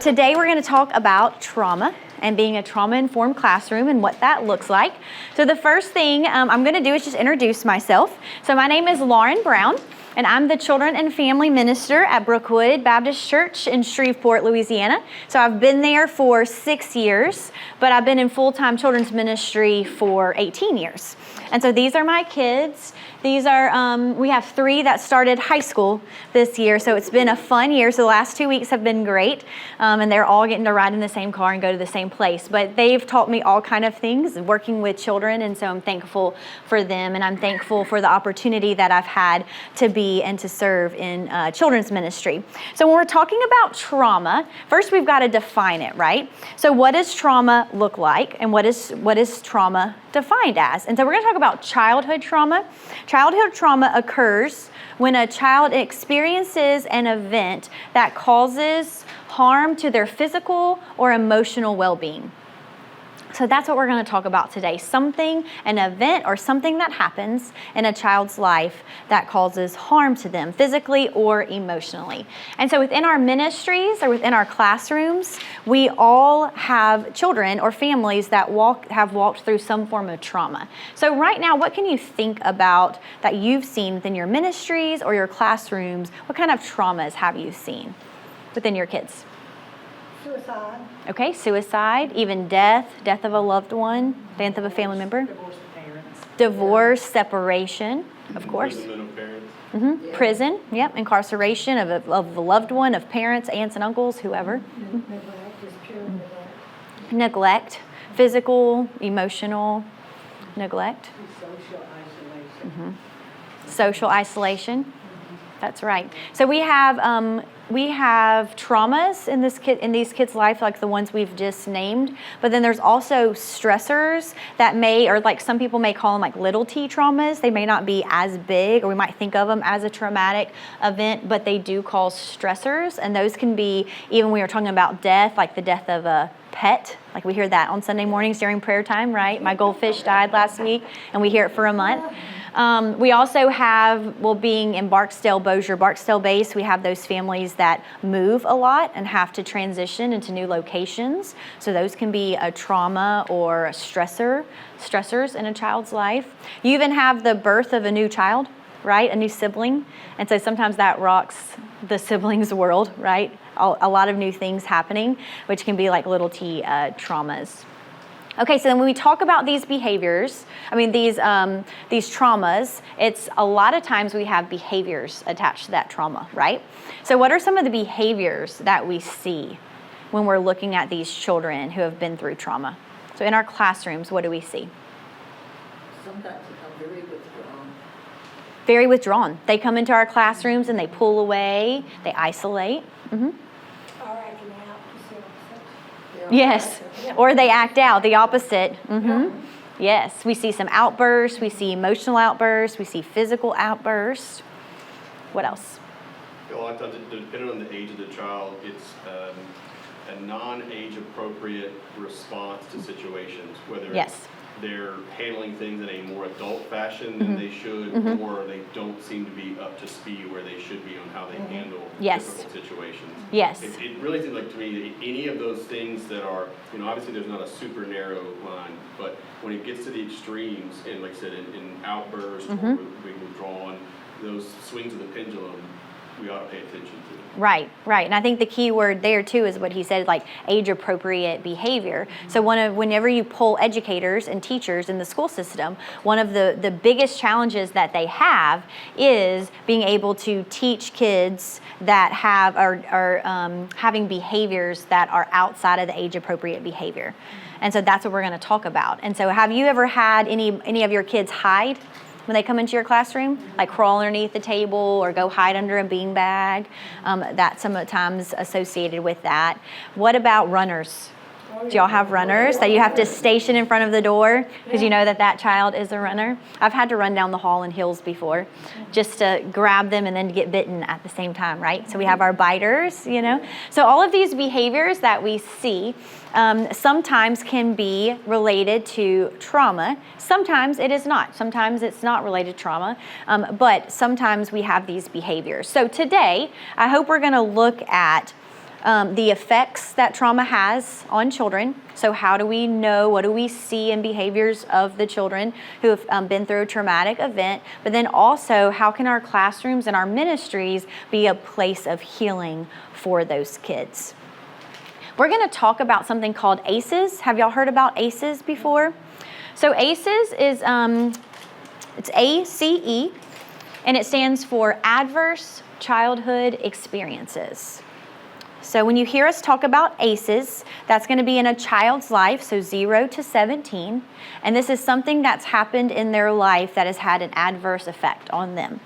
Today we're going to talk about trauma and being a trauma-informed classroom and what that looks like. So the first thing I'm going to do is just introduce myself. So my name is Lauren Brown, and I'm the Children and Family Minister at Brookwood Baptist Church in Shreveport, Louisiana. So I've been there for 6 years, but I've been in full-time children's ministry for 18 years. And so these are my kids. These are, we have 3 that started high school this year, so it's been a fun year. So the last 2 weeks have been great, and they're all getting to ride in the same car and go to the same place. But they've taught me all kind of things, working with children, and so I'm thankful for them, and I'm thankful for the opportunity that I've had to be and to serve in children's ministry. So when we're talking about trauma, first we've got to define it, right? So what does trauma look like, and what is trauma defined as? And so we're going to talk about childhood trauma. Childhood trauma occurs when a child experiences an event that causes harm to their physical or emotional well-being. So that's what we're going to talk about today. An event or something that happens in a child's life that causes harm to them physically or emotionally. And so within our ministries or within our classrooms, we all have children or families that have walked through some form of trauma. So right now, what can you think about that you've seen within your ministries or your classrooms? What kind of traumas have you seen within your kids? Suicide. Okay, suicide, even death of a loved one, death of a family member. Divorce of parents. Divorce, separation, of course. Imprisonment of parents. Mm-hmm. Yeah. Prison, yep, incarceration of a loved one, of parents, aunts and uncles, whoever. Neglect is pure neglect. Neglect, physical, emotional neglect. Social isolation. Mm-hmm. Social isolation. That's right. So we have traumas in these kids' life, like the ones we've just named. But then there's also stressors that or like some people may call them like little t traumas. They may not be as big, or we might think of them as a traumatic event, but they do cause stressors. And those can be, even when we were talking about death, like the death of a pet. Like we hear that on Sunday mornings during prayer time, right? My goldfish died last week, and we hear it for a month. We also have, being in Barksdale base, we have those families that move a lot and have to transition into new locations. So those can be a trauma or a stressors in a child's life. You even have the birth of a new child, right? A new sibling. And so sometimes that rocks the siblings' world, right? A lot of new things happening, which can be like little t traumas. Okay, so then when we talk about these behaviors, these traumas, it's a lot of times we have behaviors attached to that trauma, right? So what are some of the behaviors that we see when we're looking at these children who have been through trauma? So in our classrooms, what do we see? Sometimes become very withdrawn. Very withdrawn. They come into our classrooms and they pull away, they isolate. Mm-hmm. Or acting out, you see what I'm saying? Yes, or they act out, the opposite. Mm-hmm. Yeah. Yes, we see some outbursts, we see emotional outbursts, we see physical outbursts. What else? A lot of times, depending on the age of the child, it's a non-age appropriate response to situations, whether Yes. they're handling things in a more adult fashion than they should, or they don't seem to be up to speed where they should be on how they handle Yes. difficult situations. Yes. It really seems like to me that any of those things that are, obviously there's not a super narrow line, but when it gets to the extremes, and like I said, in outbursts or being withdrawn, those swings of the pendulum, we ought to pay attention to. Right. And I think the key word there too is what he said, like age-appropriate behavior. So whenever you poll educators and teachers in the school system, one of the biggest challenges that they have is being able to teach kids that are having behaviors that are outside of the age-appropriate behavior. And so that's what we're going to talk about. And so have you ever had any of your kids hide when they come into your classroom, like crawl underneath the table or go hide under a beanbag? That's sometimes associated with that. What about runners? Do y'all have runners that you have to station in front of the door because you know that child is a runner? I've had to run down the hall in heels before just to grab them and then get bitten at the same time, right? So we have our biters, So all of these behaviors that we see sometimes can be related to trauma. Sometimes it is not. Sometimes it's not related to trauma, but sometimes we have these behaviors. So today, I hope we're going to look at the effects that trauma has on children. So how do we know, what do we see in behaviors of the children who have been through a traumatic event? But then also, how can our classrooms and our ministries be a place of healing for those kids? We're going to talk about something called ACEs. Have y'all heard about ACEs before? So ACEs is, it's ACE, and it stands for Adverse Childhood Experiences. So when you hear us talk about ACEs, that's going to be in a child's life, so 0 to 17, and this is something that's happened in their life that has had an adverse effect on them.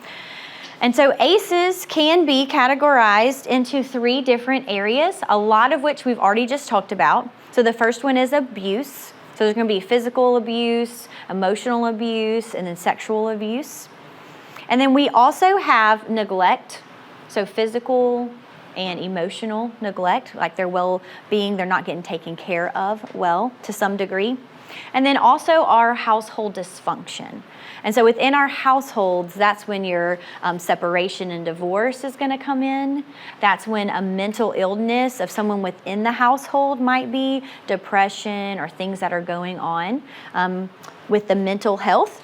And so ACEs can be categorized into 3 different areas, a lot of which we've already just talked about. So the first one is abuse. So there's going to be physical abuse, emotional abuse, and then sexual abuse. And then we also have neglect, so physical and emotional neglect, like their well-being, they're not getting taken care of well to some degree. And then also our household dysfunction. And so within our households, that's when your separation and divorce is going to come in. That's when a mental illness of someone within the household might be, depression or things that are going on with the mental health.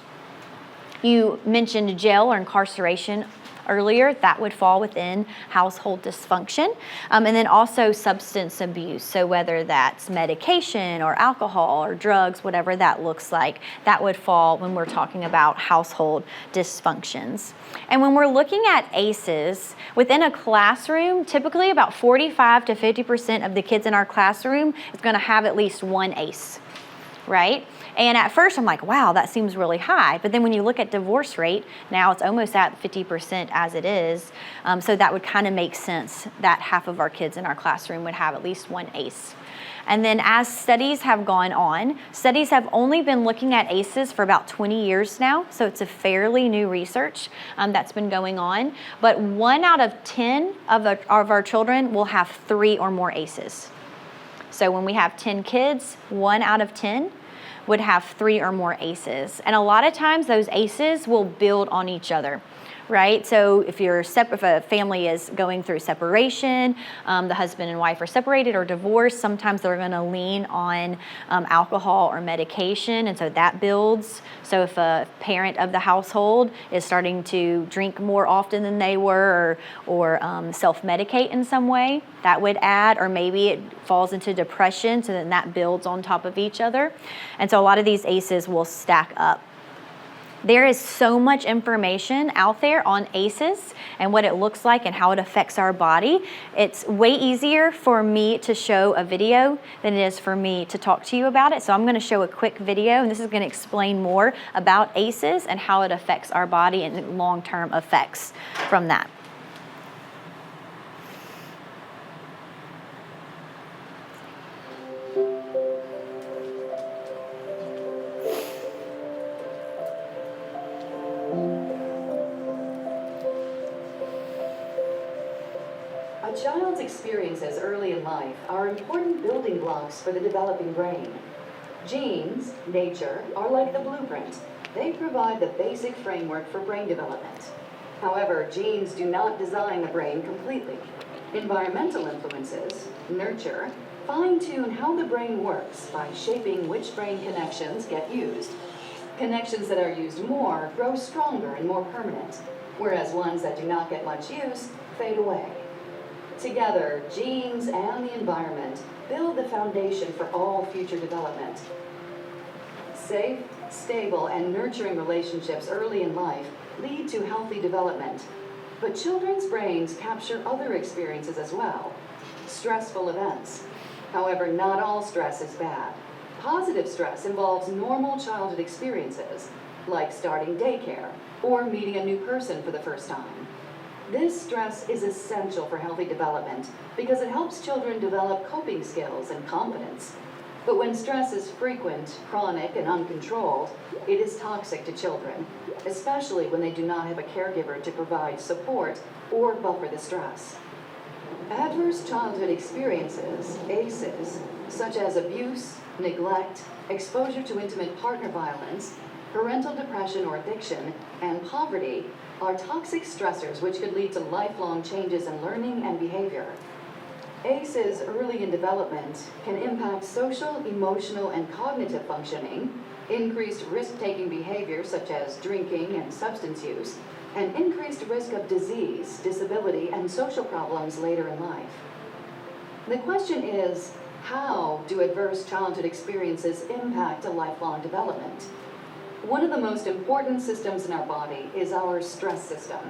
You mentioned jail or incarceration earlier, that would fall within household dysfunction. And then also substance abuse. So whether that's medication or alcohol or drugs, whatever that looks like, that would fall when we're talking about household dysfunctions. And when we're looking at ACEs, within a classroom, typically about 45 to 50% of the kids in our classroom is going to have at least one ACE, right? And at first I'm like, wow, that seems really high. But then when you look at divorce rate, now it's almost at 50% as it is. So that would kind of make sense that half of our kids in our classroom would have at least one ACE. And then as studies have gone on, studies have only been looking at ACEs for about 20 years now. So it's a fairly new research that's been going on. But 1 out of 10 of our children will have 3 or more ACEs. So when we have 10 kids, 1 out of 10 would have 3 or more ACEs. And a lot of times those ACEs will build on each other, right? So if a family is going through separation, the husband and wife are separated or divorced, sometimes they're going to lean on alcohol or medication, and so that builds. So if a parent of the household is starting to drink more often than they were or self-medicate in some way, that would add, or maybe it falls into depression, so then that builds on top of each other. And so a lot of these ACEs will stack up. There is so much information out there on ACEs and what it looks like and how it affects our body. It's way easier for me to show a video than it is for me to talk to you about it. So I'm going to show a quick video, and this is going to explain more about ACEs and how it affects our body and long-term effects from that. A child's experiences early in life are important building blocks for the developing brain. Genes, nature, are like the blueprint. They provide the basic framework for brain development. However, genes do not design the brain completely. Environmental influences, nurture, fine-tune how the brain works by shaping which brain connections get used. Connections that are used more grow stronger and more permanent, whereas ones that do not get much use fade away. Together, genes and the environment build the foundation for all future development. Safe, stable, and nurturing relationships early in life lead to healthy development. But children's brains capture other experiences as well. Stressful events. However, not all stress is bad. Positive stress involves normal childhood experiences, like starting daycare or meeting a new person for the first time. This stress is essential for healthy development because it helps children develop coping skills and confidence. But when stress is frequent, chronic, and uncontrolled, it is toxic to children, especially when they do not have a caregiver to provide support or buffer the stress. Adverse childhood experiences, ACEs, such as abuse, neglect, exposure to intimate partner violence, parental depression or addiction, and poverty are toxic stressors which could lead to lifelong changes in learning and behavior. ACEs early in development can impact social, emotional, and cognitive functioning, increased risk-taking behavior such as drinking and substance use, and increased risk of disease, disability, and social problems later in life. The question is, how do adverse childhood experiences impact a lifelong development? One of the most important systems in our body is our stress system.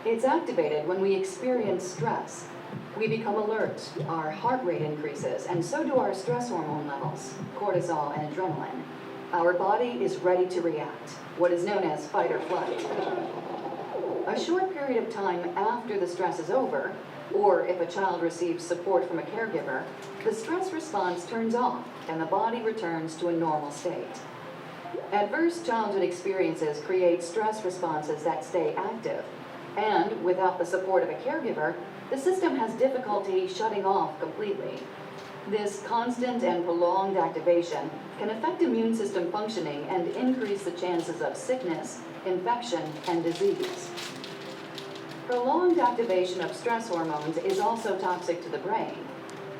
It's activated when we experience stress. We become alert, our heart rate increases, and so do our stress hormone levels, cortisol and adrenaline. Our body is ready to react, what is known as fight or flight. A short period of time after the stress is over, or if a child receives support from a caregiver, the stress response turns off and the body returns to a normal state. Adverse childhood experiences create stress responses that stay active, and without the support of a caregiver, the system has difficulty shutting off completely. This constant and prolonged activation can affect immune system functioning and increase the chances of sickness, infection, and disease. Prolonged activation of stress hormones is also toxic to the brain.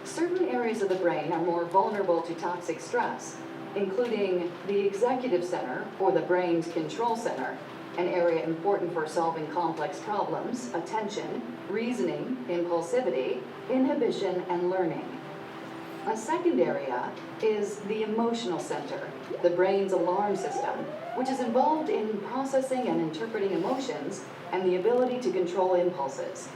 Certain areas of the brain are more vulnerable to toxic stress, including the executive center, or the brain's control center, an area important for solving complex problems, attention, reasoning, impulsivity, inhibition, and learning. A second area is the emotional center, the brain's alarm system, which is involved in processing and interpreting emotions and the ability to control impulses.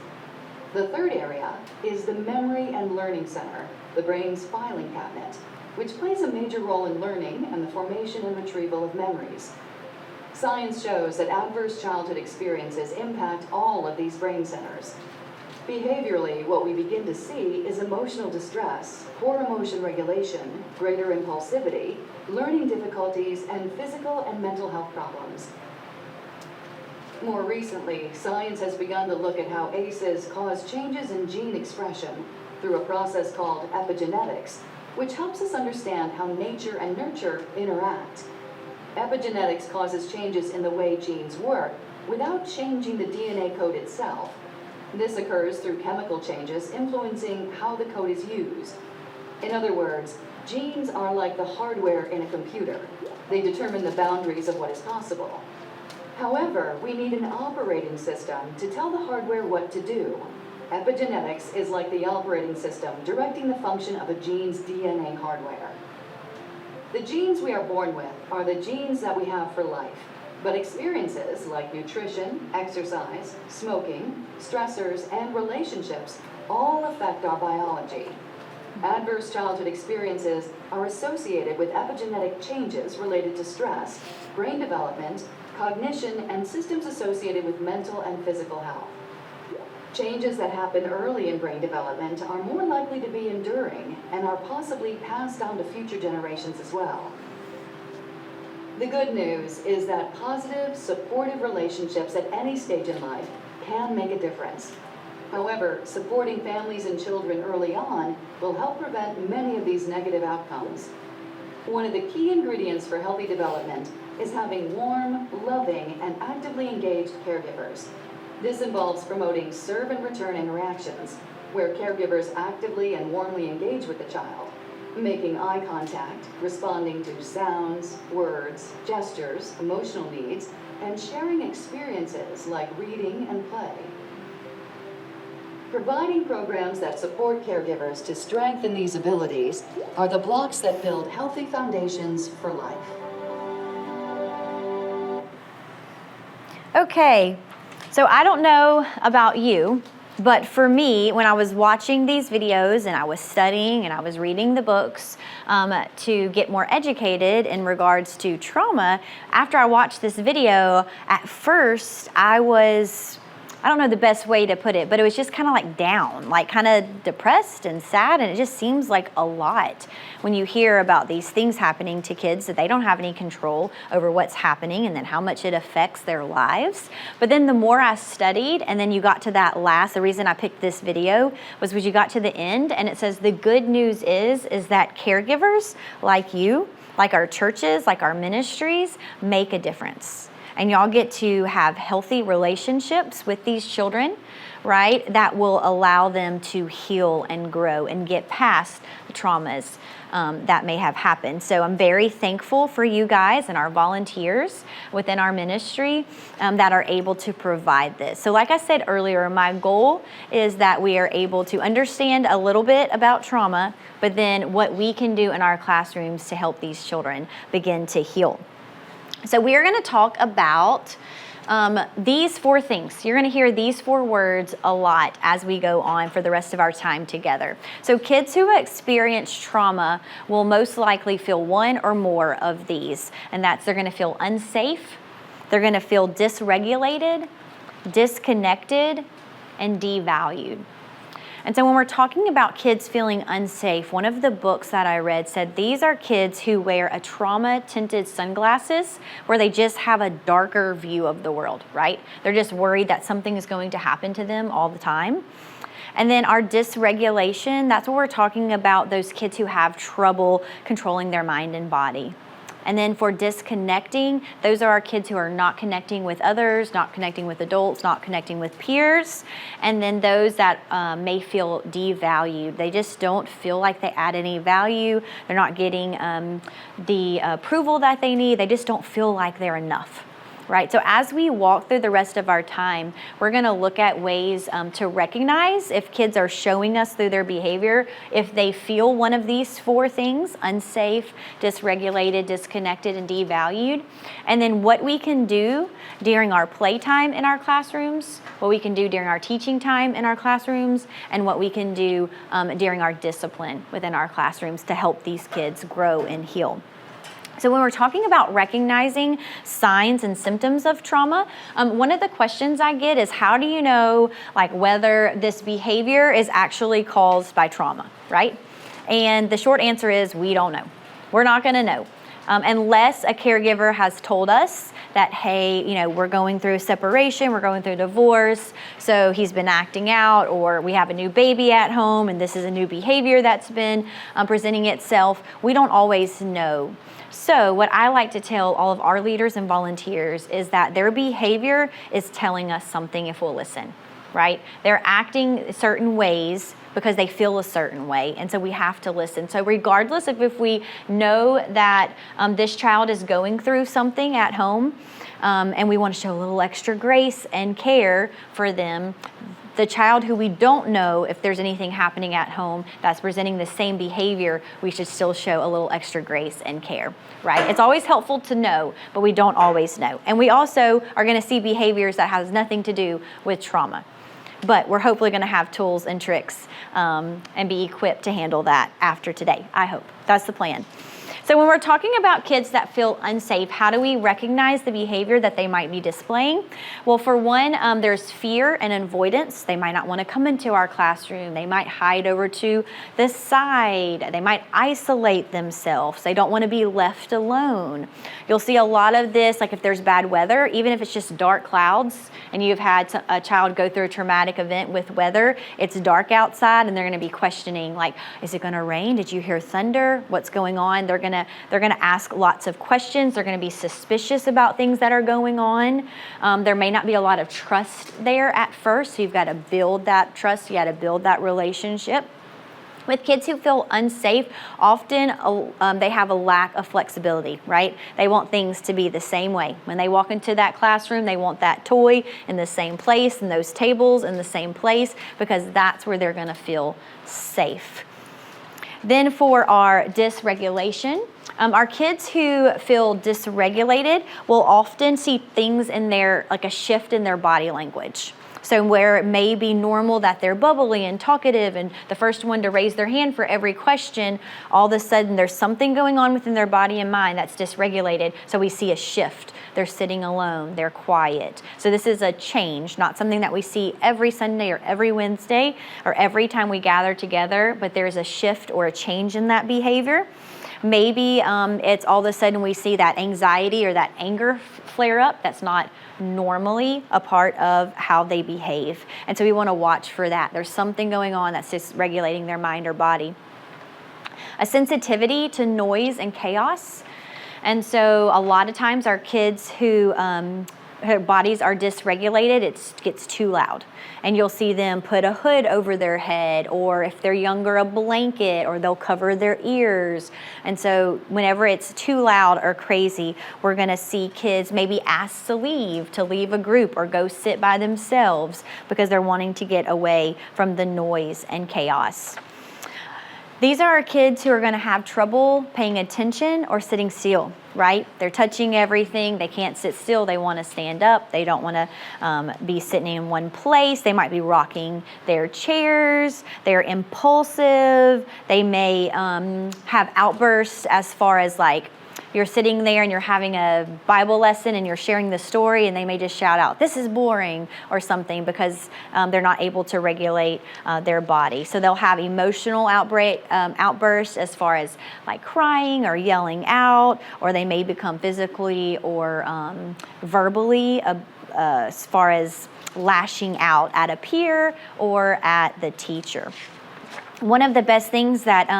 The third area is the memory and learning center, the brain's filing cabinet, which plays a major role in learning and the formation and retrieval of memories. Science shows that adverse childhood experiences impact all of these brain centers. Behaviorally, what we begin to see is emotional distress, poor emotion regulation, greater impulsivity, learning difficulties, and physical and mental health problems. More recently, science has begun to look at how ACEs cause changes in gene expression through a process called epigenetics, which helps us understand how nature and nurture interact. Epigenetics causes changes in the way genes work without changing the DNA code itself. This occurs through chemical changes influencing how the code is used. In other words, genes are like the hardware in a computer. They determine the boundaries of what is possible. However, we need an operating system to tell the hardware what to do. Epigenetics is like the operating system directing the function of a gene's DNA hardware. The genes we are born with are the genes that we have for life, but experiences like nutrition, exercise, smoking, stressors, and relationships all affect our biology. Adverse childhood experiences are associated with epigenetic changes related to stress, brain development, cognition, and systems associated with mental and physical health. Changes that happen early in brain development are more likely to be enduring and are possibly passed on to future generations as well. The good news is that positive, supportive relationships at any stage in life can make a difference. However, supporting families and children early on will help prevent many of these negative outcomes. One of the key ingredients for healthy development is having warm, loving, and actively engaged caregivers. This involves promoting serve and return interactions, where caregivers actively and warmly engage with the child, making eye contact, responding to sounds, words, gestures, emotional needs, and sharing experiences like reading and play. Providing programs that support caregivers to strengthen these abilities are the blocks that build healthy foundations for life. Okay, so I don't know about you, but for me, when I was watching these videos and I was studying and I was reading the books to get more educated in regards to trauma, after I watched this video, at first I don't know the best way to put it, but it was just kind of like down, like kind of depressed and sad, and it just seems like a lot when you hear about these things happening to kids that they don't have any control over what's happening and then how much it affects their lives. But then the more I studied, and then you got to that the reason I picked this video was you got to the end and it says the good news is that caregivers like you, like our churches, like our ministries, make a difference. and y'all get to have healthy relationships with these children, right? That will allow them to heal and grow and get past the traumas that may have happened. So I'm very thankful for you guys and our volunteers within our ministry that are able to provide this. So like I said earlier, my goal is that we are able to understand a little bit about trauma, but then what we can do in our classrooms to help these children begin to heal. So we are going to talk about these 4 things. You're going to hear these 4 words a lot as we go on for the rest of our time together. So kids who experience trauma will most likely feel one or more of these, and that's they're going to feel unsafe, they're going to feel dysregulated, disconnected, and devalued. And so when we're talking about kids feeling unsafe, one of the books that I read said these are kids who wear a trauma-tinted sunglasses where they just have a darker view of the world, right? They're just worried that something is going to happen to them all the time. And then our dysregulation, that's what we're talking about, those kids who have trouble controlling their mind and body. And then for disconnecting, those are our kids who are not connecting with others, not connecting with adults, not connecting with peers. And then those that may feel devalued. They just don't feel like they add any value. They're not getting the approval that they need. They just don't feel like they're enough. Right? So as we walk through the rest of our time, we're going to look at ways to recognize if kids are showing us through their behavior, if they feel one of these 4 things, unsafe, dysregulated, disconnected, and devalued, and then what we can do during our playtime in our classrooms, what we can do during our teaching time in our classrooms, and what we can do during our discipline within our classrooms to help these kids grow and heal. So when we're talking about recognizing signs and symptoms of trauma, one of the questions I get is how do you know like whether this behavior is actually caused by trauma, right? And the short answer is we don't know. We're not going to know unless a caregiver has told us that, hey, you know, we're going through a separation, we're going through a divorce, so he's been acting out, or we have a new baby at home and this is a new behavior that's been presenting itself. We don't always know. So what I like to tell all of our leaders and volunteers is that their behavior is telling us something if we'll listen, right? They're acting certain ways because they feel a certain way, and so we have to listen. So regardless of if we know that this child is going through something at home, and we want to show a little extra grace and care for them, the child who we don't know if there's anything happening at home that's presenting the same behavior, we should still show a little extra grace and care, right? It's always helpful to know, but we don't always know. And we also are going to see behaviors that has nothing to do with trauma. But we're hopefully going to have tools and tricks and be equipped to handle that after today, I hope. That's the plan. So when we're talking about kids that feel unsafe, how do we recognize the behavior that they might be displaying? Well, for one, there's fear and avoidance. They might not want to come into our classroom. They might hide over to the side. They might isolate themselves. They don't want to be left alone. You'll see a lot of this, like if there's bad weather, even if it's just dark clouds and you've had a child go through a traumatic event with weather, it's dark outside and they're going to be questioning, like, is it going to rain? Did you hear thunder? What's going on? They're going to ask lots of questions. They're going to be suspicious about things that are going on. There may not be a lot of trust there at first, so you've got to build that trust. You got to build that relationship. With kids who feel unsafe, often they have a lack of flexibility, right? They want things to be the same way. When they walk into that classroom, they want that toy in the same place and those tables in the same place because that's where they're going to feel safe. Then for our dysregulation, our kids who feel dysregulated will often see things in their, like a shift in their body language. So where it may be normal that they're bubbly and talkative and the first one to raise their hand for every question, all of a sudden there's something going on within their body and mind that's dysregulated. So we see a shift. They're sitting alone. They're quiet. So this is a change, not something that we see every Sunday or every Wednesday or every time we gather together, but there's a shift or a change in that behavior. Maybe it's all of a sudden we see that anxiety or that anger flare up. That's not normally a part of how they behave. And so we want to watch for that. There's something going on that's just regulating their mind or body. A sensitivity to noise and chaos. And so a lot of times our kids who their bodies are dysregulated, it gets too loud. And you'll see them put a hood over their head, or if they're younger, a blanket, or they'll cover their ears. And so whenever it's too loud or crazy, we're gonna see kids maybe asked to leave a group or go sit by themselves because they're wanting to get away from the noise and chaos. These are our kids who are going to have trouble paying attention or sitting still, right? They're touching everything. They can't sit still. They want to stand up. They don't want to be sitting in one place. They might be rocking their chairs. They're impulsive. They may have outbursts as far as like, you're sitting there and you're having a Bible lesson and you're sharing the story, and they may just shout out, "This is boring," or something, because they're not able to regulate their body. So they'll have emotional outbursts as far as like crying or yelling out, or they may become physically or verbally as far as lashing out at a peer or at the teacher. One of the best things that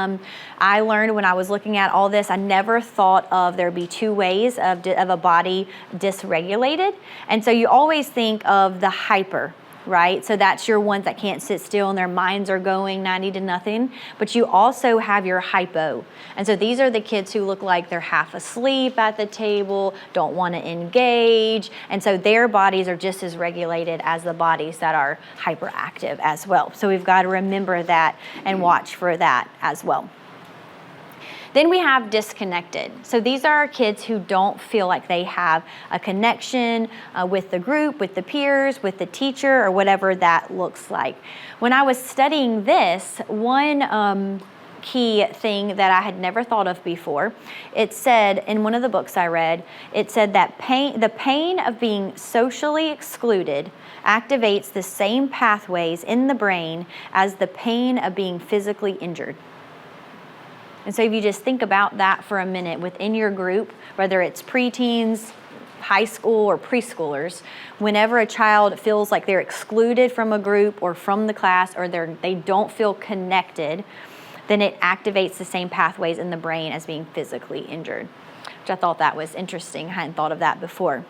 I learned when I was looking at all this, I never thought of there be two ways of a body dysregulated. And so you always think of the hyper, right? So that's your ones that can't sit still and their minds are going 90 to nothing. But you also have your hypo. And so these are the kids who look like they're half asleep at the table, don't want to engage. And so their bodies are just as regulated as the bodies that are hyperactive as well. So we've got to remember that and watch for that as well. Then we have disconnected. So these are our kids who don't feel like they have a connection with the group, with the peers, with the teacher, or whatever that looks like. When I was studying this, one key thing that I had never thought of before, it said in one of the books I read, it said that the pain of being socially excluded activates the same pathways in the brain as the pain of being physically injured. And so if you just think about that for a minute within your group, whether it's preteens, high school, or preschoolers, whenever a child feels like they're excluded from a group or from the class, or they don't feel connected, then it activates the same pathways in the brain as being physically injured, which I thought that was interesting. I hadn't thought of that before.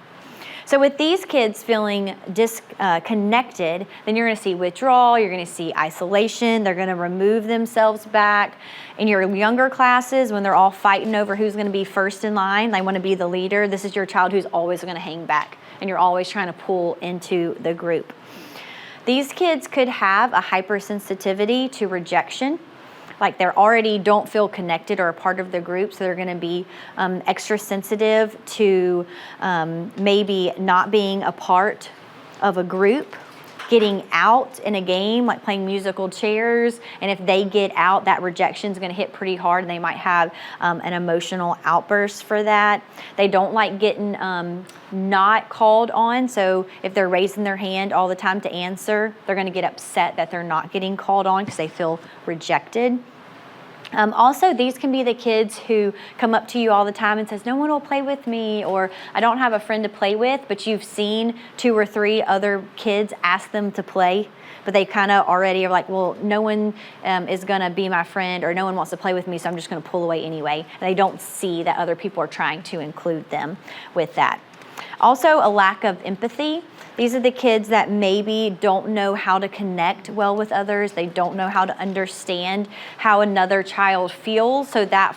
So with these kids feeling disconnected, then you're going to see withdrawal, you're going to see isolation, they're going to remove themselves back. In your younger classes, when they're all fighting over who's going to be first in line, they want to be the leader, this is your child who's always going to hang back, and you're always trying to pull into the group. These kids could have a hypersensitivity to rejection. Like they already don't feel connected or a part of the group, so they're going to be extra sensitive to maybe not being a part of a group, getting out in a game, like playing musical chairs, and if they get out, that rejection is going to hit pretty hard, and they might have an emotional outburst for that. They don't like getting not called on, so if they're raising their hand all the time to answer, they're going to get upset that they're not getting called on because they feel rejected. Also, these can be the kids who come up to you all the time and says, "No one will play with me," or "I don't have a friend to play with," but you've seen 2 or 3 other kids ask them to play, but they kind of already are like, "Well, no one is going to be my friend, or no one wants to play with me, so I'm just going to pull away anyway." And they don't see that other people are trying to include them with that. Also, a lack of empathy. These are the kids that maybe don't know how to connect well with others. They don't know how to understand how another child feels. So that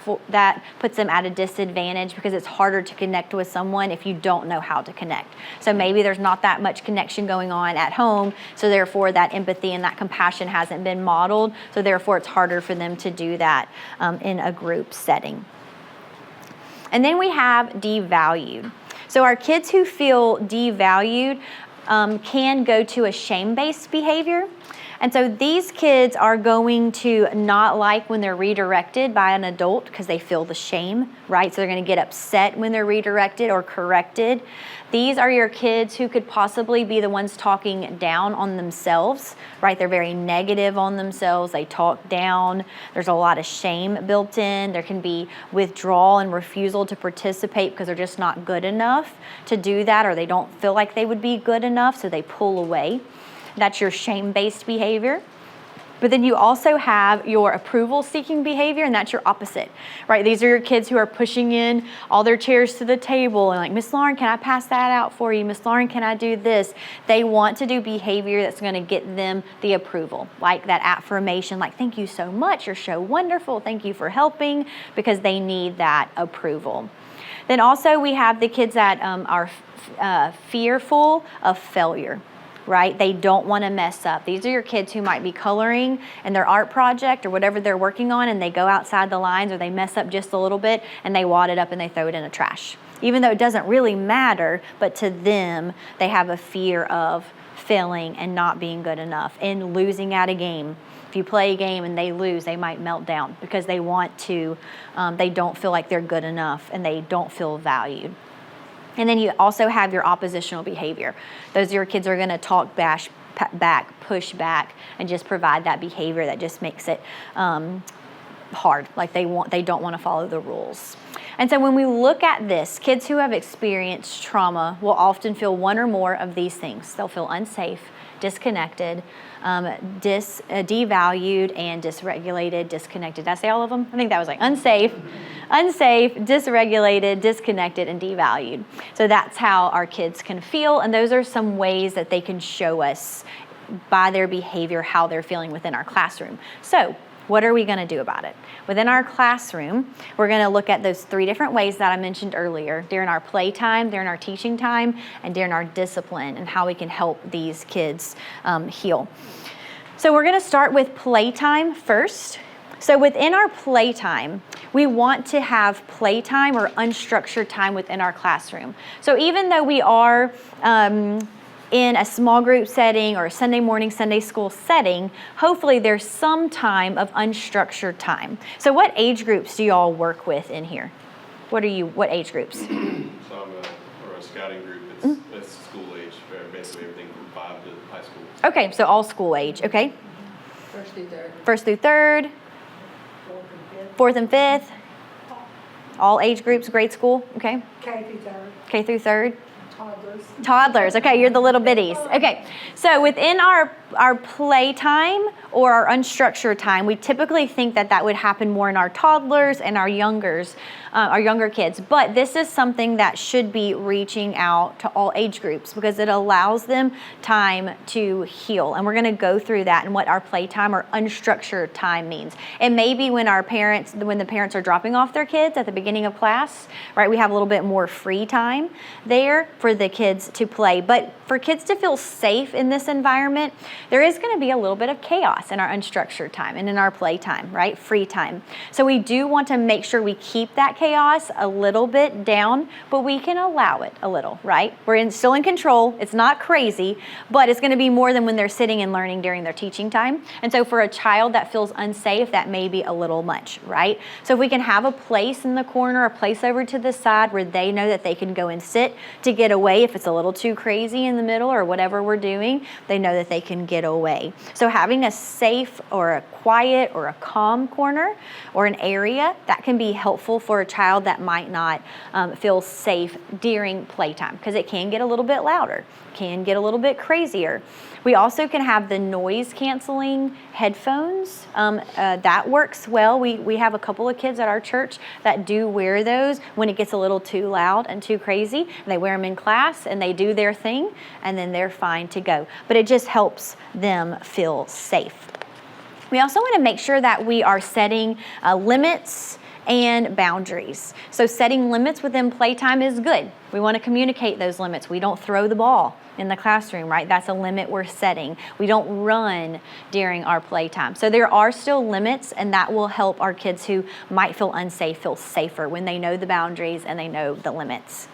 puts them at a disadvantage because it's harder to connect with someone if you don't know how to connect. So maybe there's not that much connection going on at home. So therefore that empathy and that compassion hasn't been modeled. So therefore it's harder for them to do that in a group setting. And then we have devalued. So our kids who feel devalued can go to a shame-based behavior. And so these kids are going to not like when they're redirected by an adult because they feel the shame, right? So they're going to get upset when they're redirected or corrected. These are your kids who could possibly be the ones talking down on themselves, right? They're very negative on themselves. They talk down. There's a lot of shame built in. There can be withdrawal and refusal to participate because they're just not good enough to do that, or they don't feel like they would be good enough, so they pull away. That's your shame-based behavior. But then you also have your approval-seeking behavior, and that's your opposite, right? These are your kids who are pushing in all their chairs to the table and like, Miss Lauren, can I pass that out for you? Miss Lauren, can I do this? They want to do behavior that's going to get them the approval, like that affirmation, like, thank you so much, you're so wonderful, thank you for helping, because they need that approval. Then also we have the kids that are fearful of failure. Right? They don't want to mess up. These are your kids who might be coloring in their art project or whatever they're working on, and they go outside the lines or they mess up just a little bit and they wad it up and they throw it in the trash. Even though it doesn't really matter, but to them, they have a fear of failing and not being good enough and losing at a game. If you play a game and they lose, they might melt down because they want to, they don't feel like they're good enough and they don't feel valued. And then you also have your oppositional behavior. Those are your kids who are going to talk back, push back, and just provide that behavior that just makes it hard. Like they don't want to follow the rules. And so when we look at this, kids who have experienced trauma will often feel one or more of these things. They'll feel unsafe, disconnected, devalued, and dysregulated, disconnected. Did I say all of them? I think that was like unsafe, dysregulated, disconnected, and devalued. So that's how our kids can feel, and those are some ways that they can show us by their behavior how they're feeling within our classroom. So what are we going to do about it? Within our classroom, we're going to look at those 3 different ways that I mentioned earlier, during our playtime, during our teaching time, and during our discipline, and how we can help these kids heal. So we're going to start with playtime first. So within our playtime, we want to have playtime or unstructured time within our classroom. So even though we are in a small group setting or a Sunday morning, Sunday school setting, hopefully there's some time of unstructured time. So what age groups do you all work with in here? What age groups? So I'm a scouting group. It's school age, basically everything from 5 to high school. Okay, so all school age, okay. First through third. First through third, fourth and fifth, all age groups, grade school, okay. K through third. K through third. Toddlers. Okay, you're the little bitties. Okay, so within our playtime or our unstructured time, we typically think that would happen more in our toddlers and our younger kids. But this is something that should be reaching out to all age groups because it allows them time to heal. And we're going to go through that and what our playtime or unstructured time means. It may be when the parents are dropping off their kids at the beginning of class, right? We have a little bit more free time there for the kids to play. But for kids to feel safe in this environment, there is going to be a little bit of chaos in our unstructured time and in our playtime, right? Free time. So we do want to make sure we keep that chaos a little bit down, but we can allow it a little, right? We're still in control. It's not crazy, but it's going to be more than when they're sitting and learning during their teaching time. And so for a child that feels unsafe, that may be a little much, right? So if we can have a place in the corner, a place over to the side where they know that they can go and sit to get away if it's a little too crazy in the middle or whatever we're doing, they know that they can get away. So having a safe or a quiet or a calm corner or an area that can be helpful for a child that might not feel safe during playtime because it can get a little bit louder, can get a little bit crazier. We also can have the noise canceling headphones. That works well. We have a couple of kids at our church that do wear those when it gets a little too loud and too crazy. And they wear them in class and they do their thing and then they're fine to go. But it just helps them feel safe. We also want to make sure that we are setting limits and boundaries. So setting limits within playtime is good. We want to communicate those limits. We don't throw the ball in the classroom, right? That's a limit we're setting. We don't run during our playtime. So there are still limits, and that will help our kids who might feel unsafe feel safer when they know the boundaries and they know the limits.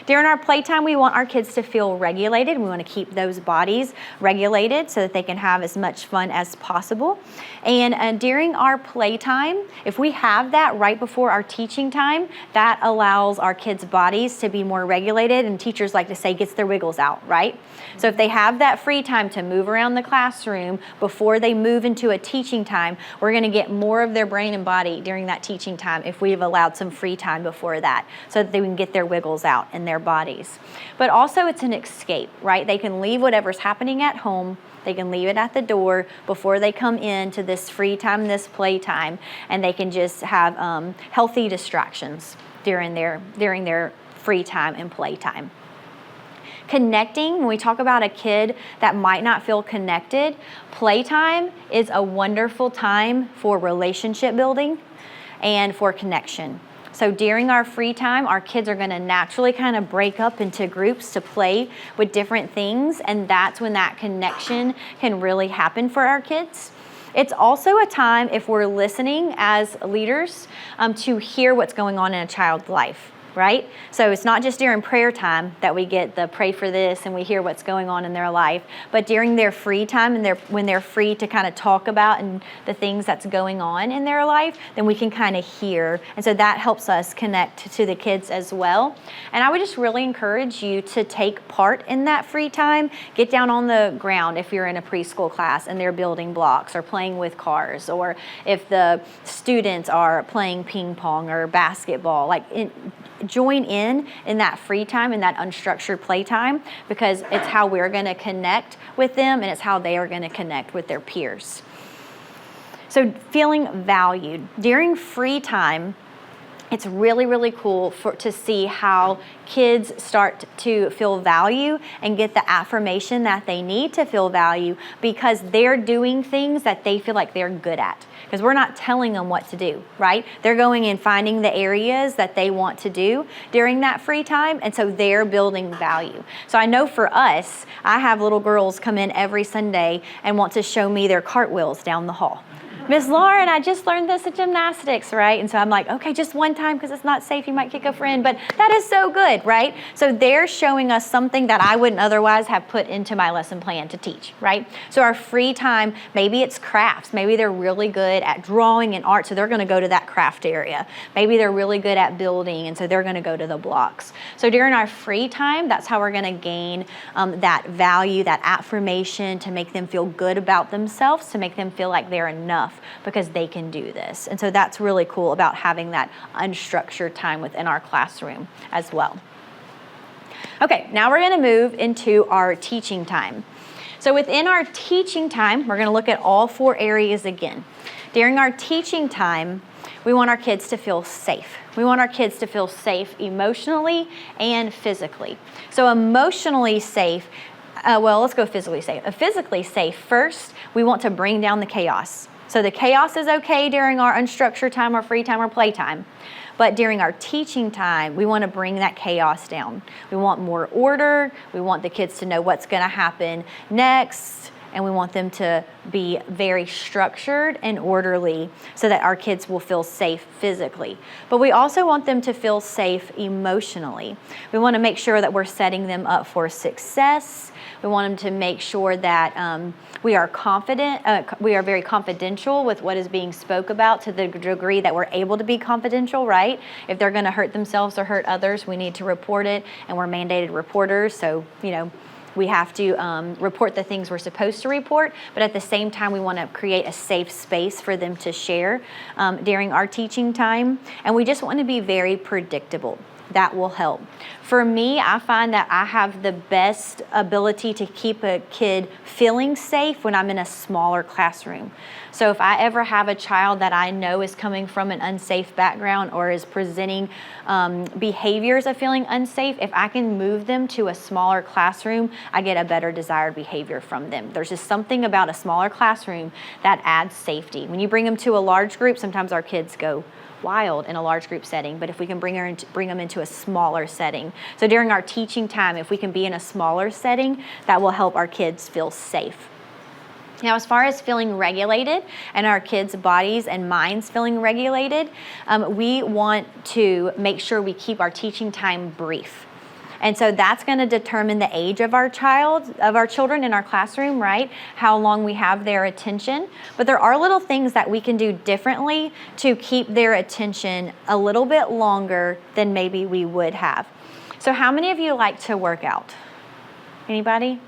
During our playtime, we want our kids to feel regulated. We want to keep those bodies regulated so that they can have as much fun as possible. And during our playtime, if we have that right before our teaching time, that allows our kids' bodies to be more regulated, and teachers like to say gets their wiggles out, right? So if they have that free time to move around the classroom before they move into a teaching time, we're going to get more of their brain and body during that teaching time if we've allowed some free time before that so that they can get their wiggles out and their their bodies. But also it's an escape, right? They can leave whatever's happening at home. They can leave it at the door before they come into this free time, this playtime, and they can just have healthy distractions during their free time and playtime. Connecting, when we talk about a kid that might not feel connected, playtime is a wonderful time for relationship building and for connection. So during our free time, our kids are going to naturally kind of break up into groups to play with different things, and that's when that connection can really happen for our kids. It's also a time, if we're listening as leaders, to hear what's going on in a child's life. Right? So it's not just during prayer time that we get the pray for this and we hear what's going on in their life, but during their free time and when they're free to kind of talk about and the things that's going on in their life, then we can kind of hear. And so that helps us connect to the kids as well. And I would just really encourage you to take part in that free time. Get down on the ground if you're in a preschool class and they're building blocks or playing with cars, or if the students are playing ping pong or basketball, join in that free time and that unstructured playtime, because it's how we're going to connect with them and it's how they are going to connect with their peers. So feeling valued. During free time, it's really, really cool to see how kids start to feel value and get the affirmation that they need to feel value, because they're doing things that they feel like they're good at. Because we're not telling them what to do, right? They're going and finding the areas that they want to do during that free time, and so they're building value. So I know for us, I have little girls come in every Sunday and want to show me their cartwheels down the hall. Miss Lauren, I just learned this at gymnastics, right? And so I'm like, okay, just one time because it's not safe. You might kick a friend, but that is so good, right? So they're showing us something that I wouldn't otherwise have put into my lesson plan to teach, right? So our free time, maybe it's crafts. Maybe they're really good at drawing and art, so they're going to go to that craft area. Maybe they're really good at building, and so they're going to go to the blocks. So during our free time, that's how we're going to gain that value, that affirmation, to make them feel good about themselves, to make them feel like they're enough, because they can do this. And so that's really cool about having that unstructured time within our classroom as well. Okay, now we're going to move into our teaching time. So within our teaching time, we're going to look at all 4 areas again. During our teaching time, we want our kids to feel safe. We want our kids to feel safe emotionally and physically. So emotionally safe, let's go physically safe. Physically safe, first, we want to bring down the chaos. So the chaos is okay during our unstructured time or free time or playtime. But during our teaching time, we want to bring that chaos down. We want more order. We want the kids to know what's going to happen next. And we want them to be very structured and orderly so that our kids will feel safe physically. But we also want them to feel safe emotionally. We want to make sure that we're setting them up for success. We want them to make sure that we are confident, we are very confidential with what is being spoke about, to the degree that we're able to be confidential, right? If they're going to hurt themselves or hurt others, we need to report it, and we're mandated reporters, so, we have to report the things we're supposed to report, but at the same time, we want to create a safe space for them to share during our teaching time, and we just want to be very predictable. That will help. For me, I find that I have the best ability to keep a kid feeling safe when I'm in a smaller classroom. So if I ever have a child that I know is coming from an unsafe background or is presenting behaviors of feeling unsafe, if I can move them to a smaller classroom, I get a better desired behavior from them. There's just something about a smaller classroom that adds safety. When you bring them to a large group, sometimes our kids go wild in a large group setting, but if we can bring them into a smaller setting. So during our teaching time, if we can be in a smaller setting, that will help our kids feel safe. Now, as far as feeling regulated and our kids' bodies and minds feeling regulated, we want to make sure we keep our teaching time brief. And so that's going to determine the age of our children in our classroom, right? How long we have their attention. But there are little things that we can do differently to keep their attention a little bit longer than maybe we would have. So how many of you like to work out? Anybody?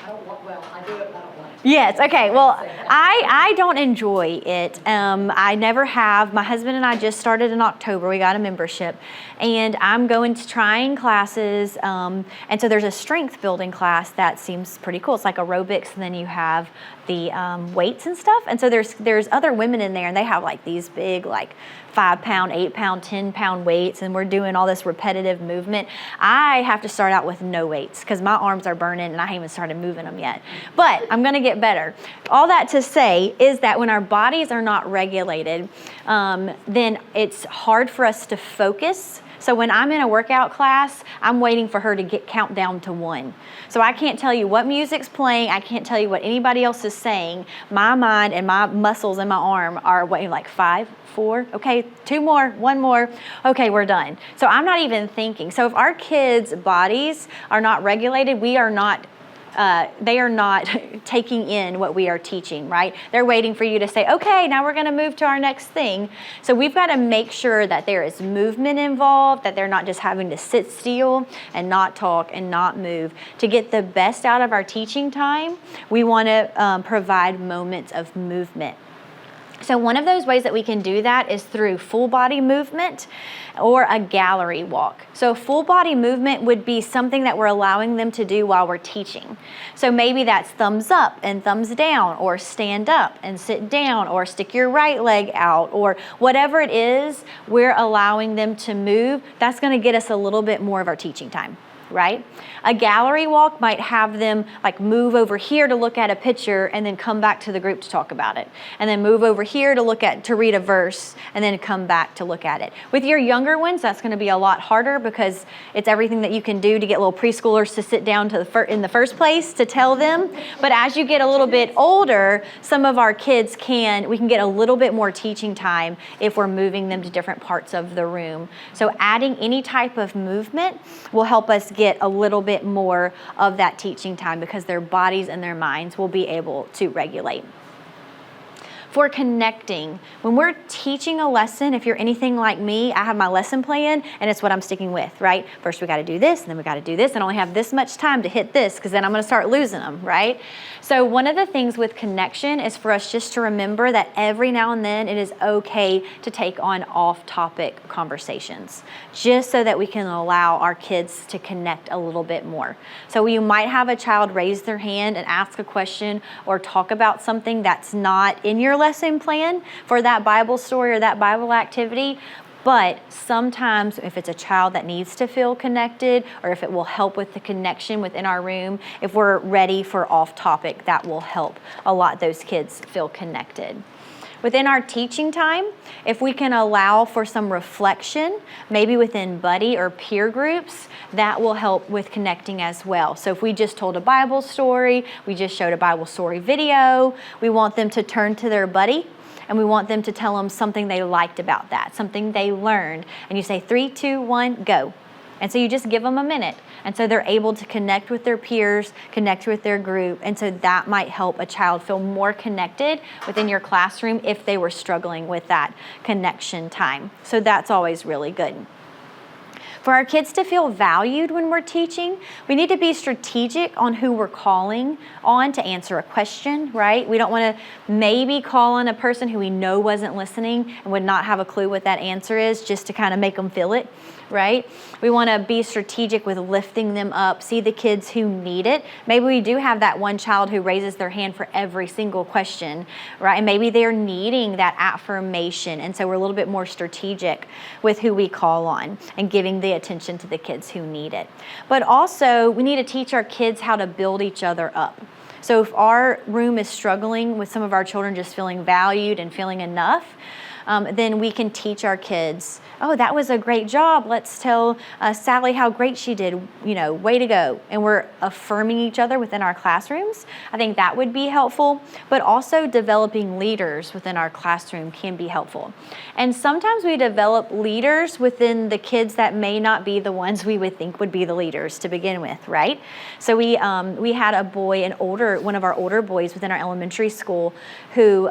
I don't want, well, I do it, but I don't want it. Yes, okay. Well, I don't enjoy it. I never have. My husband and I just started in October. We got a membership. And I'm going to trying classes. And so there's a strength building class that seems pretty cool. It's like aerobics, and then you have the weights and stuff. And so there's other women in there, and they have like these big, like 5 pound, 8 pound, 10 pound weights, and we're doing all this repetitive movement. I have to start out with no weights because my arms are burning and I haven't even started moving them yet. But I'm going to get better. All that to say is that when our bodies are not regulated, then it's hard for us to focus. So when I'm in a workout class, I'm waiting for her to count down to 1. So I can't tell you what music's playing. I can't tell you what anybody else is saying. My mind and my muscles in my arm are waiting like 5, 4, okay, 2 more, 1 more, okay, we're done. So I'm not even thinking. So if our kids' bodies are not regulated, they are not taking in what we are teaching, right? They're waiting for you to say, okay, now we're going to move to our next thing. So we've got to make sure that there is movement involved, that they're not just having to sit still and not talk and not move. To get the best out of our teaching time, we want to provide moments of movement. So one of those ways that we can do that is through full body movement or a gallery walk. So full body movement would be something that we're allowing them to do while we're teaching. So maybe that's thumbs up and thumbs down, or stand up and sit down, or stick your right leg out, or whatever it is we're allowing them to move. That's going to get us a little bit more of our teaching time, right? A gallery walk might have them like move over here to look at a picture and then come back to the group to talk about it. And then move over here to read a verse and then come back to look at it. With your younger ones, that's going to be a lot harder because it's everything that you can do to get little preschoolers to sit down in the first place to tell them. But as you get a little bit older, some of our kids we can get a little bit more teaching time if we're moving them to different parts of the room. So adding any type of movement will help us get a little bit more of that teaching time because their bodies and their minds will be able to regulate. For connecting, when we're teaching a lesson, if you're anything like me, I have my lesson plan and it's what I'm sticking with, right? First we got to do this, and then we got to do this, and I only have this much time to hit this because then I'm going to start losing them, right? So one of the things with connection is for us just to remember that every now and then it is okay to take on off-topic conversations, just so that we can allow our kids to connect a little bit more. So you might have a child raise their hand and ask a question or talk about something that's not in your lesson plan for that Bible story or that Bible activity. But sometimes if it's a child that needs to feel connected, or if it will help with the connection within our room, if we're ready for off topic, that will help a lot those kids feel connected. Within our teaching time, if we can allow for some reflection, maybe within buddy or peer groups, that will help with connecting as well. So if we just told a Bible story, we just showed a Bible story video, we want them to turn to their buddy and we want them to tell them something they liked about that, something they learned. And you say 3, 2, 1, go. And so you just give them a minute. And so they're able to connect with their peers, connect with their group. And so that might help a child feel more connected within your classroom if they were struggling with that connection time. So that's always really good. For our kids to feel valued when we're teaching, we need to be strategic on who we're calling on to answer a question, right? We don't want to maybe call on a person who we know wasn't listening and would not have a clue what that answer is, just to kind of make them feel it, right? We want to be strategic with lifting them up, see the kids who need it. Maybe we do have that one child who raises their hand for every single question, right? And maybe they're needing that affirmation. And so we're a little bit more strategic with who we call on and giving the attention to the kids who need it. But also, we need to teach our kids how to build each other up. So if our room is struggling with some of our children just feeling valued and feeling enough, then we can teach our kids, oh, that was a great job. Let's tell Sally how great she did, way to go. And we're affirming each other within our classrooms. I think that would be helpful, but also developing leaders within our classroom can be helpful. And sometimes we develop leaders within the kids that may not be the ones we would think would be the leaders to begin with, right? So we had a boy, one of our older boys within our elementary school who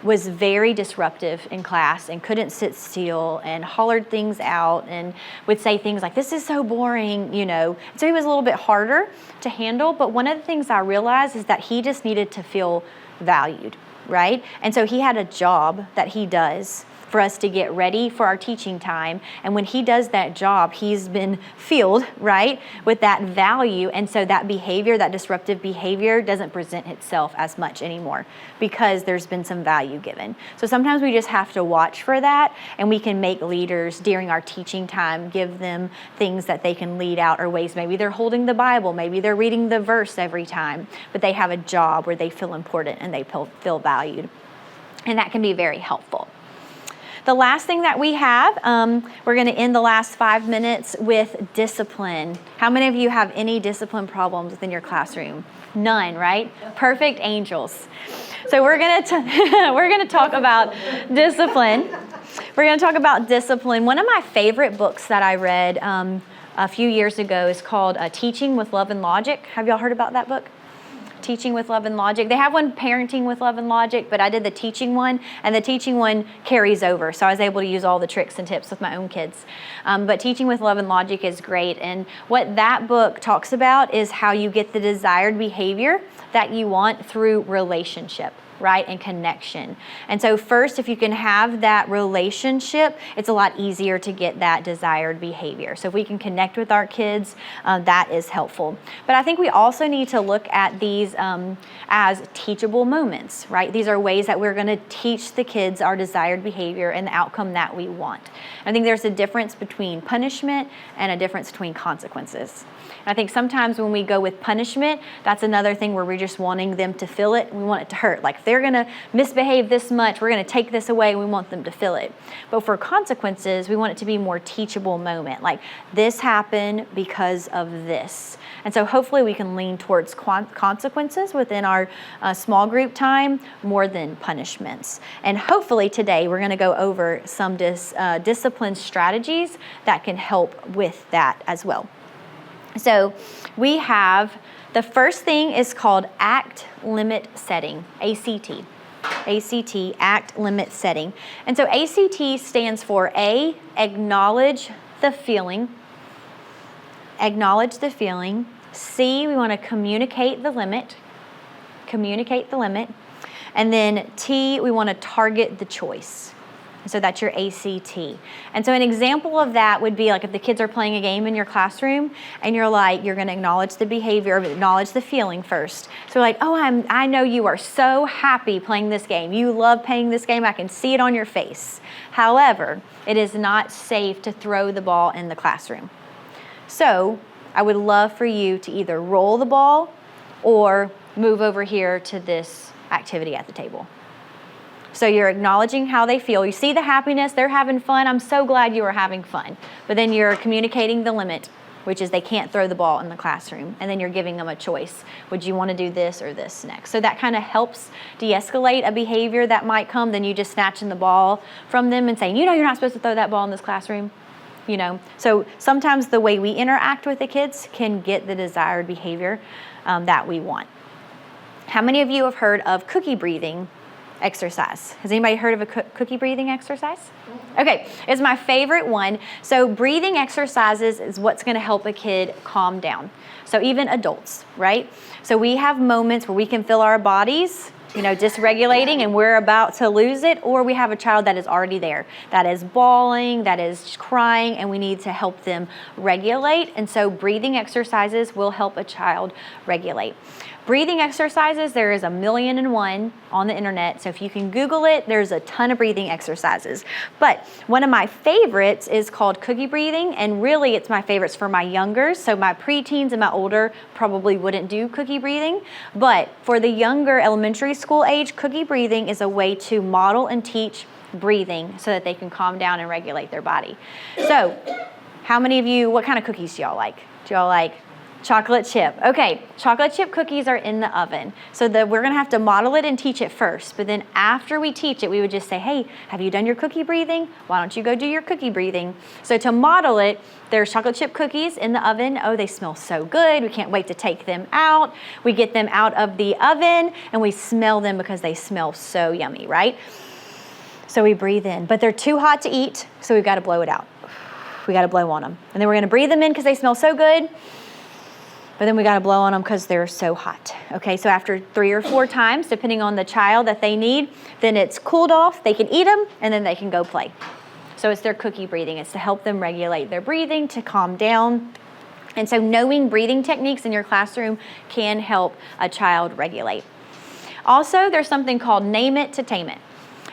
was very disruptive in in class and couldn't sit still and hollered things out and would say things like, this is so boring, you know. So he was a little bit harder to handle, but one of the things I realized is that he just needed to feel valued, right? And so he had a job that he does for us to get ready for our teaching time. And when he does that job, he's been filled, right, with that value. And so that behavior, that disruptive behavior, doesn't present itself as much anymore because there's been some value given. So sometimes we just have to watch for that, and we can make leaders during our teaching time, give them things that they can lead out, or ways maybe they're holding the Bible, maybe they're reading the verse every time, but they have a job where they feel important and they feel valued. And that can be very helpful. The last thing that we have, we're going to end the last 5 minutes with discipline. How many of you have any discipline problems within your classroom? None, right? Perfect angels. So we're going to talk about discipline. We're going to talk about discipline. One of my favorite books that I read a few years ago is called Teaching with Love and Logic. Have y'all heard about that book? Teaching with Love and Logic. They have one, Parenting with Love and Logic, but I did the teaching one, and the teaching one carries over. So I was able to use all the tricks and tips with my own kids. But Teaching with Love and Logic is great. And what that book talks about is how you get the desired behavior that you want through relationship, right, and connection. And so first, if you can have that relationship, it's a lot easier to get that desired behavior. So if we can connect with our kids, that is helpful. But I think we also need to look at these as teachable moments, right? These are ways that we're going to teach the kids our desired behavior and the outcome that we want. I think there's a difference between punishment and a difference between consequences. I think sometimes when we go with punishment, that's another thing where we're just wanting them to feel it. We want it to hurt. Like, if they're going to misbehave this much, we're going to take this away. We want them to feel it. But for consequences, we want it to be a more teachable moment. Like, this happened because of this. And so hopefully we can lean towards consequences within our small group time more than punishments. And hopefully today we're going to go over some discipline strategies that can help with that as well. So we have, the first thing is called ACT limit setting, ACT. ACT, ACT limit setting. And so ACT stands for A, acknowledge the feeling. Acknowledge the feeling. C, we want to communicate the limit. Communicate the limit. And then T, we want to target the choice. So that's your ACT. And so an example of that would be like if the kids are playing a game in your classroom and you're going to acknowledge the behavior, acknowledge the feeling first. So like, oh, I know you are so happy playing this game. You love playing this game. I can see it on your face. However, it is not safe to throw the ball in the classroom. So I would love for you to either roll the ball or move over here to this activity at the table. So you're acknowledging how they feel. You see the happiness, they're having fun. I'm so glad you are having fun. But then you're communicating the limit, which is they can't throw the ball in the classroom. And then you're giving them a choice. Would you want to do this or this next? So that kind of helps de-escalate a behavior that might come than you just snatching the ball from them and saying, you know, you're not supposed to throw that ball in this classroom. You know, so sometimes the way we interact with the kids can get the desired behavior that we want. How many of you have heard of cookie breathing exercise? Has anybody heard of a cookie breathing exercise? Okay, it's my favorite one. So breathing exercises is what's going to help a kid calm down. So even adults, right? So we have moments where we can feel our bodies, you know, dysregulating and we're about to lose it, or we have a child that is already there, that is bawling, that is crying, and we need to help them regulate. And so breathing exercises will help a child regulate. Breathing exercises, there is 1,000,001 on the internet. So if you can Google it, there's a ton of breathing exercises. But one of my favorites is called cookie breathing. And really it's my favorites for my youngers. So my preteens and my older probably wouldn't do cookie breathing. But for the younger elementary school age, cookie breathing is a way to model and teach breathing so that they can calm down and regulate their body. So how many of you, what kind of cookies do y'all like? Do y'all like chocolate chip? Okay, chocolate chip cookies are in the oven. So we're going to have to model it and teach it first. But then after we teach it, we would just say, hey, have you done your cookie breathing? Why don't you go do your cookie breathing? So to model it, there's chocolate chip cookies in the oven. Oh, they smell so good. We can't wait to take them out. We get them out of the oven and we smell them because they smell so yummy, right? So we breathe in, but they're too hot to eat, so we've got to blow it out. We got to blow on them. And then we're going to breathe them in because they smell so good, but then we got to blow on them because they're so hot. Okay, so after 3 or 4 times, depending on the child that they need, then it's cooled off, they can eat them, and then they can go play. So it's their cookie breathing. It's to help them regulate their breathing, to calm down. And so knowing breathing techniques in your classroom can help a child regulate. Also, there's something called name it to tame it.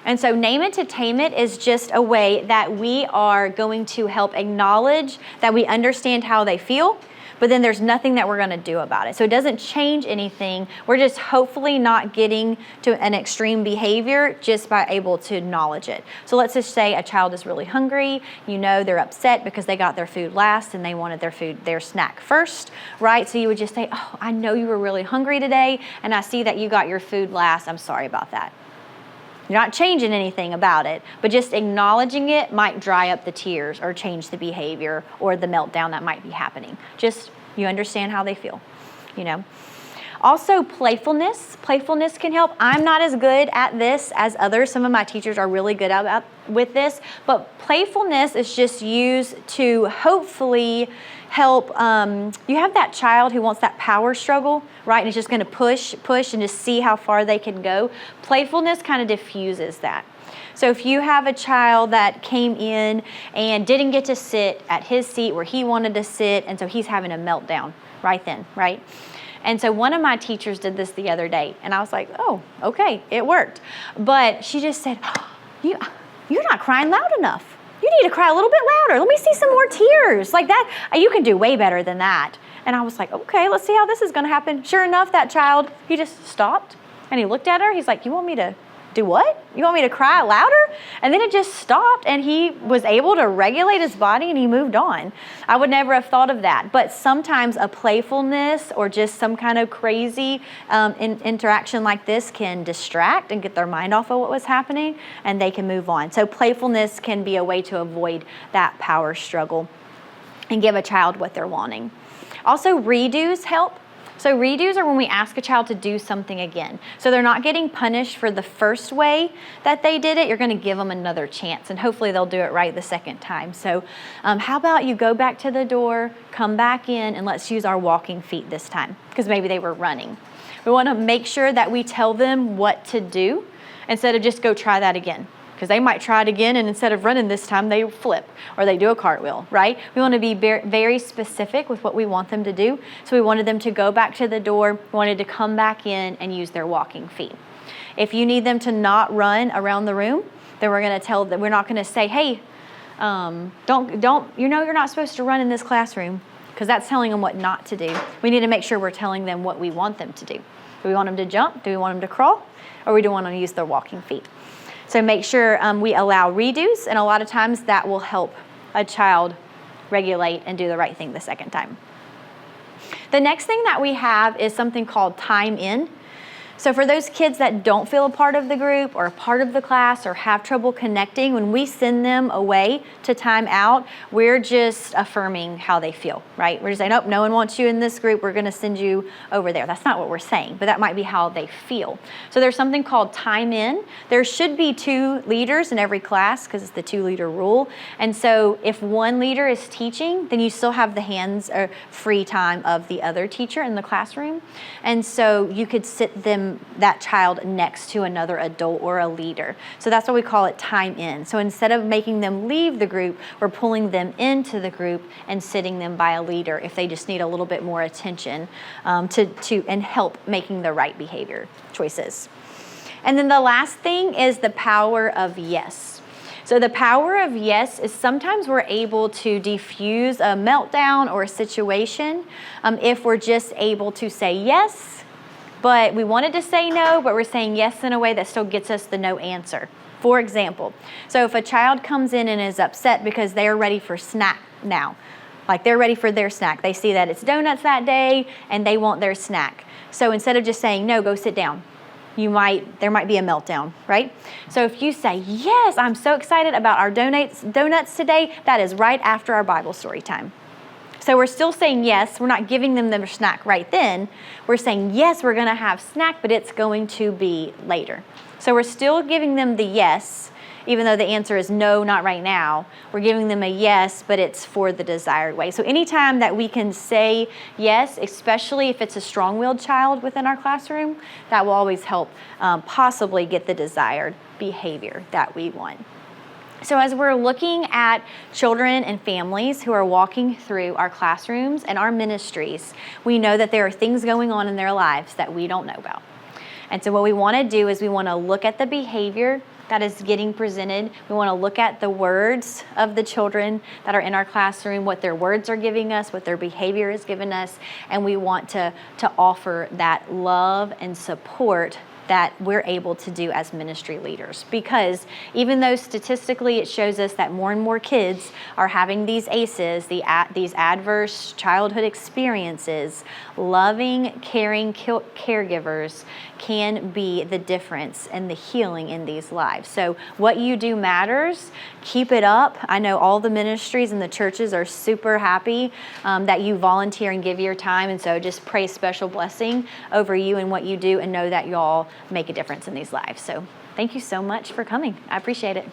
And so name it to tame it is just a way that we are going to help acknowledge that we understand how they feel, but then there's nothing that we're going to do about it. So it doesn't change anything. We're just hopefully not getting to an extreme behavior just by able to acknowledge it. So let's just say a child is really hungry. You know they're upset because they got their food last and they wanted their snack first, right? So you would just say, oh, I know you were really hungry today and I see that you got your food last. I'm sorry about that. You're not changing anything about it, but just acknowledging it might dry up the tears or change the behavior or the meltdown that might be happening. Just, you understand how they feel, you know. Also, playfulness. Playfulness can help. I'm not as good at this as others. Some of my teachers are really good with this, but playfulness is just used to hopefully help. You have that child who wants that power struggle, right? And is just going to push, and just see how far they can go. Playfulness kind of diffuses that. So if you have a child that came in and didn't get to sit at his seat where he wanted to sit, and so he's having a meltdown right then, right? And so one of my teachers did this the other day, and I was like, oh, okay, it worked. But she just said, you're not crying loud enough. You need to cry a little bit louder. Let me see some more tears. Like that, you can do way better than that. And I was like, okay, let's see how this is going to happen. Sure enough, that child, he just stopped, and he looked at her. He's like, you want me to do what? You want me to cry louder? And then it just stopped, and he was able to regulate his body, and he moved on. I would never have thought of that. But sometimes a playfulness or just some kind of crazy interaction like this can distract and get their mind off of what was happening, and they can move on. So playfulness can be a way to avoid that power struggle and give a child what they're wanting. Also, redos help. So redos are when we ask a child to do something again. So they're not getting punished for the first way that they did it. You're going to give them another chance, and hopefully they'll do it right the second time. So how about you go back to the door, come back in, and let's use our walking feet this time, because maybe they were running. We want to make sure that we tell them what to do instead of just go try that again. Because they might try it again, and instead of running this time, they flip or they do a cartwheel, right? We want to be very specific with what we want them to do. So we wanted them to go back to the door, wanted to come back in and use their walking feet. If you need them to not run around the room, then we're going to tell them, we're not going to say, hey, you're not supposed to run in this classroom, because that's telling them what not to do. We need to make sure we're telling them what we want them to do. Do we want them to jump? Do we want them to crawl? Or we do want them to use their walking feet? So make sure we allow redos, and a lot of times that will help a child regulate and do the right thing the second time. The next thing that we have is something called time in. So for those kids that don't feel a part of the group or a part of the class or have trouble connecting, when we send them away to time out, we're just affirming how they feel, right? We're just saying, nope, no one wants you in this group. We're going to send you over there. That's not what we're saying, but that might be how they feel. So there's something called time in. There should be 2 leaders in every class because it's the 2-leader rule. And so if one leader is teaching, then you still have the hands or free time of the other teacher in the classroom. And so you could sit that child next to another adult or a leader. So that's why we call it time in. So instead of making them leave the group, we're pulling them into the group and sitting them by a leader if they just need a little bit more attention and help making the right behavior choices. And then the last thing is the power of yes. So the power of yes is sometimes we're able to diffuse a meltdown or a situation if we're just able to say yes, but we wanted to say no, but we're saying yes in a way that still gets us the no answer. For example, so if a child comes in and is upset because they're ready for snack now, like they're ready for their snack. They see that it's donuts that day and they want their snack. So instead of just saying, no, go sit down, there might be a meltdown, right? So if you say, yes, I'm so excited about our donuts today, that is right after our Bible story time. So we're still saying yes. We're not giving them their snack right then. We're saying, yes, we're going to have snack, but it's going to be later. So we're still giving them the yes even though the answer is no, not right now. We're giving them a yes, but it's for the desired way. So anytime that we can say yes, especially if it's a strong-willed child within our classroom, that will always help possibly get the desired behavior that we want. So as we're looking at children and families who are walking through our classrooms and our ministries, we know that there are things going on in their lives that we don't know about. And so what we want to do is we want to look at the behavior that is getting presented. We want to look at the words of the children that are in our classroom, what their words are giving us, what their behavior is giving us, and we want to offer that love and support that we're able to do as ministry leaders. Because even though statistically it shows us that more and more kids are having these ACEs, these adverse childhood experiences, loving, caring caregivers can be the difference in the healing in these lives. So what you do matters. Keep it up. I know all the ministries and the churches are super happy that you volunteer and give your time, and so just pray special blessing over you and what you do, and know that y'all make a difference in these lives. So thank you so much for coming. I appreciate it.